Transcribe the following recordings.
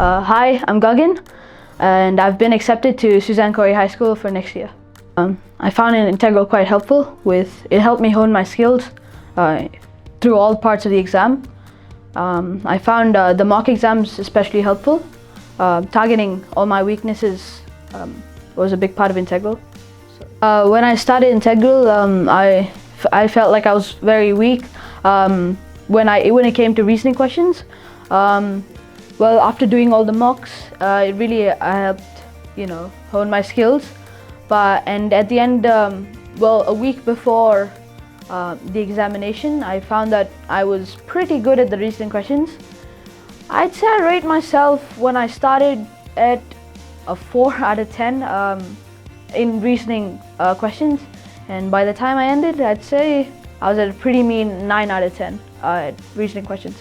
Hi, I'm Gagan, and I've been accepted to Suzanne Cory High School for next year. I found an integral quite helpful. It helped me hone my skills through all parts of the exam. I found the mock exams especially helpful. Targeting all my weaknesses was a big part of integral. When I started integral, I felt like I was very weak when it came to reasoning questions. Well, after doing all the mocks, it really helped, hone my skills. And at the end, a week before the examination, I found that I was pretty good at the reasoning questions. I'd say I rate myself when I started at a 4 out of 10 in reasoning questions, and by the time I ended, I'd say I was at a pretty mean 9 out of 10 at reasoning questions.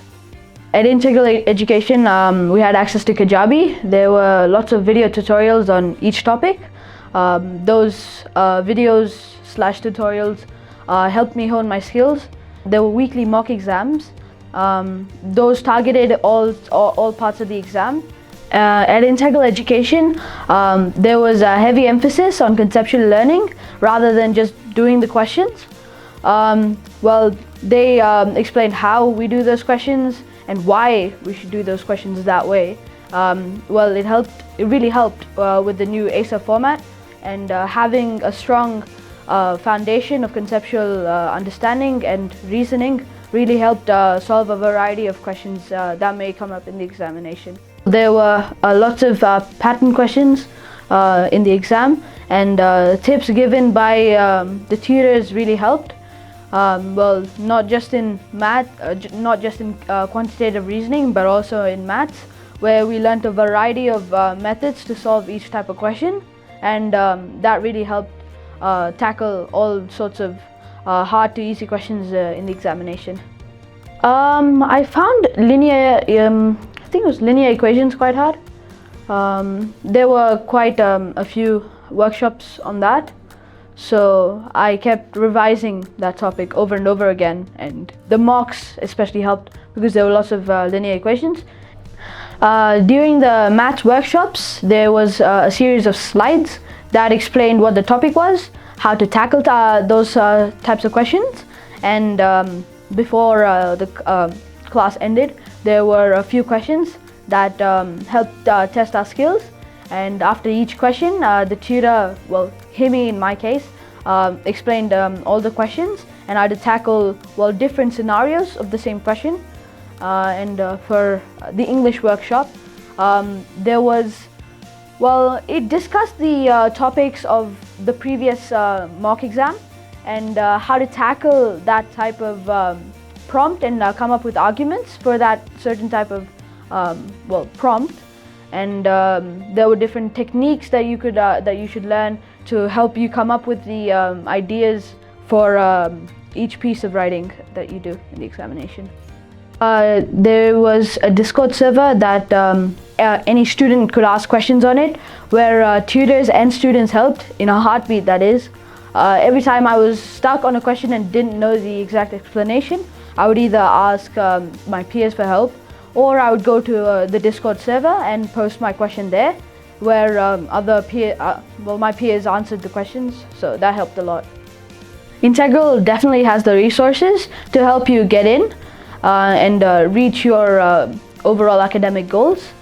At Integral Education, we had access to Kajabi. There were lots of video tutorials on each topic. Those videos/tutorials helped me hone my skills. There were weekly mock exams. Those targeted all parts of the exam. At Integral Education, there was a heavy emphasis on conceptual learning rather than just doing the questions. They explained how we do those questions and why we should do those questions that way. It really helped with the new ASA format, and having a strong foundation of conceptual understanding and reasoning really helped solve a variety of questions that may come up in the examination. There were lots of pattern questions in the exam, and tips given by the tutors really helped. Not just in math, not just in quantitative reasoning, but also in maths, where we learnt a variety of methods to solve each type of question, and that really helped tackle all sorts of hard to easy questions in the examination. I found linear equations quite hard. There were quite a few workshops on that. So I kept revising that topic over and over again, and the mocks especially helped because there were lots of linear equations. During the maths workshops, there was a series of slides that explained what the topic was, how to tackle those types of questions, and before the class ended, there were a few questions that helped test our skills. And after each question, the tutor, Himi in my case, explained all the questions, and I had to tackle different scenarios of the same question. For the English workshop, it discussed the topics of the previous mock exam and how to tackle that type of prompt and come up with arguments for that certain type of prompt. And there were different techniques that you should learn to help you come up with the ideas for each piece of writing that you do in the examination. There was a Discord server that any student could ask questions on it, where tutors and students helped in a heartbeat, that is. Every time I was stuck on a question and didn't know the exact explanation, I would either ask my peers for help, or I would go to the Discord server and post my question there, where my peers answered the questions, so that helped a lot. Integral definitely has the resources to help you get in and reach your overall academic goals.